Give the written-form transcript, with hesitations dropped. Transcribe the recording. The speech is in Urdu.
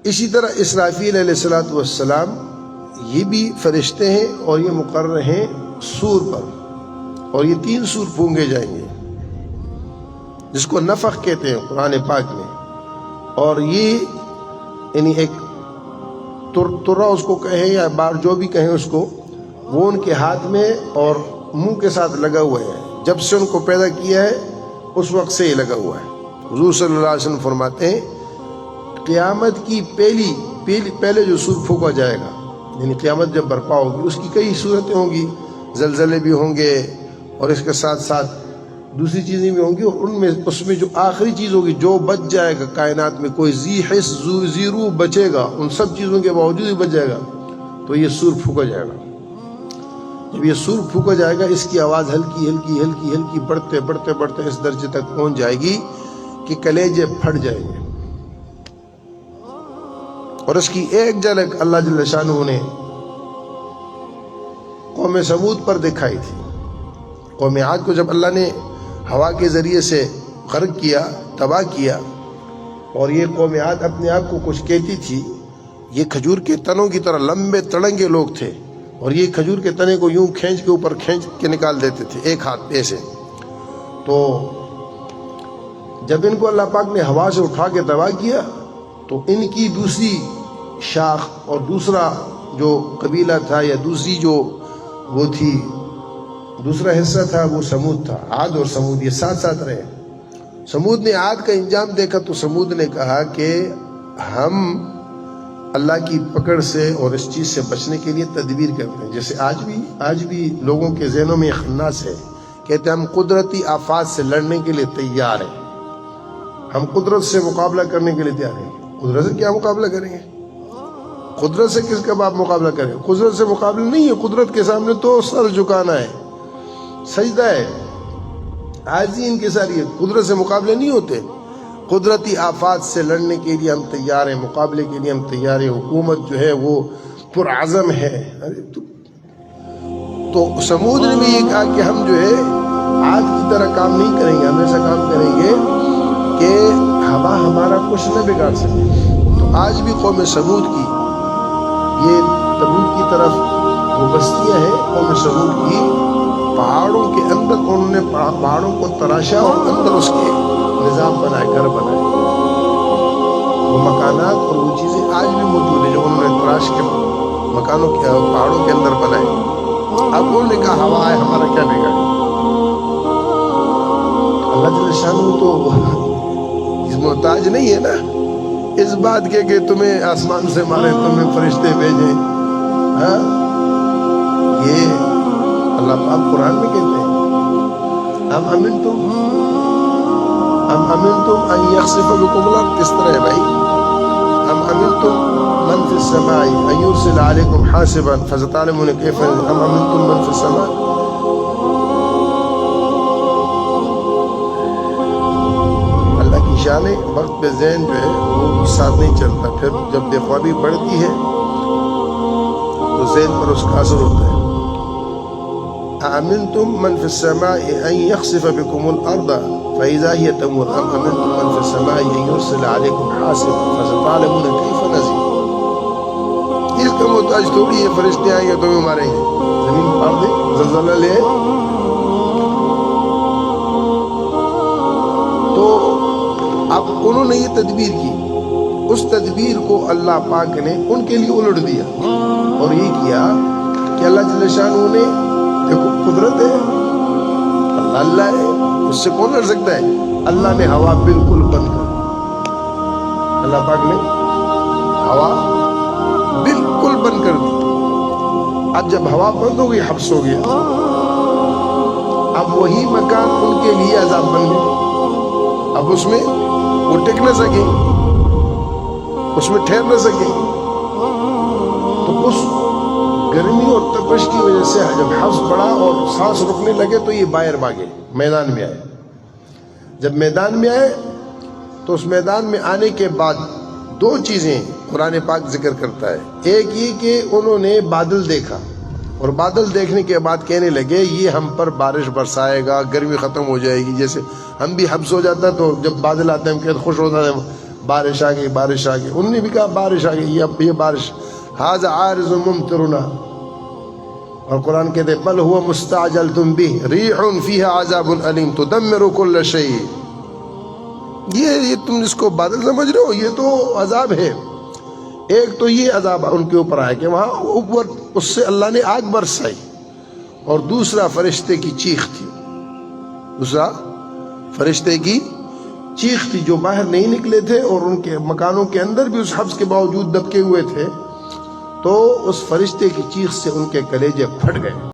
اسی طرح اسرافیل علیہ السلام یہ بھی فرشتے ہیں اور یہ مقرر ہیں سور پر، اور یہ 3 سور پھونکے جائیں گے جس کو نفخ کہتے ہیں قرآن پاک میں، اور یہ یعنی ایک ترا اس کو کہیں یا بار جو بھی کہیں اس کو، وہ ان کے ہاتھ میں اور منہ کے ساتھ لگا ہوا ہے، جب سے ان کو پیدا کیا ہے اس وقت سے یہ لگا ہوا ہے۔ حضور صلی اللہ علیہ وسلم فرماتے ہیں قیامت کی پہلے جو سور پھونکا جائے گا، یعنی قیامت جب برپا ہوگی اس کی کئی صورتیں ہوں گی، زلزلے بھی ہوں گے اور اس کے ساتھ ساتھ دوسری چیزیں بھی ہوں گی، اور اس میں جو آخری چیز ہوگی جو بچ جائے گا کائنات میں، کوئی ذی حس ذی روح بچے گا، ان سب چیزوں کے باوجود ہی بچ جائے گا، تو یہ سور پھونکا جائے گا۔ جب یہ سور پھونکا جائے گا اس کی آواز ہلکی ہلکی ہلکی ہلکی بڑھتے بڑھتے بڑھتے اس درجے تک پہنچ جائے گی کہ کلیجے پھٹ جائیں گے، اور اس کی ایک جھلک اللہ جل شانہ نے قوم سمود پر دکھائی تھی۔ قوم عاد کو جب اللہ نے ہوا کے ذریعے سے غرق کیا، تباہ کیا، اور یہ قوم عاد اپنے آپ کو کچھ کہتی تھی، یہ کھجور کے تنوں کی طرح لمبے تڑنگے لوگ تھے، اور یہ کھجور کے تنے کو یوں کھینچ کے اوپر کھینچ کے نکال دیتے تھے ایک ہاتھ پہ سے۔ تو جب ان کو اللہ پاک نے ہوا سے اٹھا کے تباہ کیا تو ان کی دوسری شاخ اور دوسرا جو قبیلہ تھا یا دوسری جو وہ تھی، دوسرا حصہ تھا، وہ سمود تھا۔ عاد اور سمود یہ ساتھ ساتھ رہے۔ سمود نے عاد کا انجام دیکھا تو سمود نے کہا کہ ہم اللہ کی پکڑ سے اور اس چیز سے بچنے کے لیے تدبیر کرتے ہیں، جیسے آج بھی لوگوں کے ذہنوں میں خناس ہے، کہتے ہیں ہم قدرتی آفات سے لڑنے کے لیے تیار ہیں، ہم قدرت سے مقابلہ کرنے کے لیے تیار ہیں۔ قدرت سے کیا مقابلہ کریں گے؟ قدرت سے کس کا آپ مقابلہ کریں؟ قدرت سے مقابلہ نہیں ہے، قدرت کے سامنے تو سر جھکانا ہے، سجدہ ہے، عاجزی ان کے ساری ہے، قدرت سے مقابلے نہیں ہوتے۔ قدرتی آفات سے لڑنے کے لیے ہم تیار ہیں، مقابلے کے لیے ہم تیار ہیں، حکومت جو ہے وہ پرعزم ہے۔ تو سمود نے بھی یہ کہا کہ ہم جو ہے عاد کی طرح کام نہیں کریں گے، ہم ایسا کام کریں گے کہ ہوا ہمارا کچھ نہ بگاڑ سکے۔ تو آج بھی قوم سمود کی یہ تبوک کی طرف وہ بستیاں ہیں، قوم سمود کی پہاڑوں کے اندر انہوں نے پہاڑوں کو تراشا اور اندر اس کے نظام بنائے، گھر بنائے، وہ مکانات اور وہ چیزیں آج بھی موجود ہیں جو انہوں نے تراش کے مکانوں کے پہاڑوں کے اندر بنائے۔ اب انہوں نے کہا ہوا ہے ہمارا کیا بگاڑے؟ اللہ جل شانہ تو اس محتاج نہیں ہے نا اس بات کے کہ تمہیں آسمان سے مارے، تمہیں فرشتے بھیجیں۔ ہاں، یہ اللہ پاک قرآن میں کہتے ہیں ام امنتم ان یخسف بکم الارض، کس طرح ہے بھائی؟ ام امنتم من فی السماء ان یرسل علیکم حاسبا فستعلمون کیف، ام امنتم من فی السماء۔ اللہ کی شان ہے، وقت پہ ذہن جو ہے وہ ساتھ نہیں چلتا، پھر جب بے خوابی بڑھتی ہے تو ذہن پر اس کا اثر ہوتا ہے۔ أأمنتم من في السماء أن يخسف بكم الأرض فإذا هي تمور أم أمنتم من في السماء أن يرسل عليكم حاسبا فستعلمون كيف نذير۔ اس کا محتاج تھوڑی ہے فرشتے آئیں گے تمہیں ماریں گے، زمین پھاڑ دے، زلزلہ لے۔ تو اب انہوں نے یہ تدبیر کی، اس تدبیر کو اللہ پاک نے ان کے لیے الٹ دیا اور یہ کیا کہ اللہ جل شانہ نے دیکھو قدرت ہے، اللہ ہے، اس سے کون لڑ سکتا ہے؟ اللہ نے ہوا بالکل بند کر دی، اللہ پاک نے ہوا بالکل بند کر دی۔ اب جب ہوا بند ہو گئی حبس ہو گیا، اب وہی مکان ان کے لیے عذاب بن گیا، اب اس میں وہ ٹک نہ سکیں، اس میں ٹھہر نہ سکیں۔ تو اس گرمی اور تپش کی وجہ سے جب حبس پڑا اور سانس رکنے لگے تو یہ باہر بھاگے، میدان میں آئے۔ جب میدان میں آئے تو اس میدان میں آنے کے بعد 2 چیزیں قرآن پاک ذکر کرتا ہے۔ ایک یہ کہ انہوں نے بادل دیکھا، اور بادل دیکھنے کے بعد کہنے لگے یہ ہم پر بارش برسائے گا، گرمی ختم ہو جائے گی۔ جیسے ہم بھی حبس ہو جاتا ہے تو جب بادل آتے ہیں ہم کہتے خوش ہوتا ہے بارش آ گئی بارش آ گئی. انہوں نے بھی کہا بارش آ گئی, یہ بارش ھذا عارض ممطرنا. اور قرآن کہتے بل هو مستعجلتم به ریح فیها عذاب علیم تدمر کل شیء. یہ تم اس کو بادل سمجھ رہے ہو, یہ تو عذاب ہے. ایک تو یہ عذاب ان کے اوپر آیا کہ وہاں اوپر اس سے اللہ نے آگ برسائی, اور دوسرا فرشتے کی چیخ تھی, دوسرا فرشتے کی چیخ تھی جو باہر نہیں نکلے تھے اور ان کے مکانوں کے اندر بھی اس حبس کے باوجود دبکے ہوئے تھے. تو اس فرشتے کی چیخ سے ان کے کلیجے پھٹ گئے.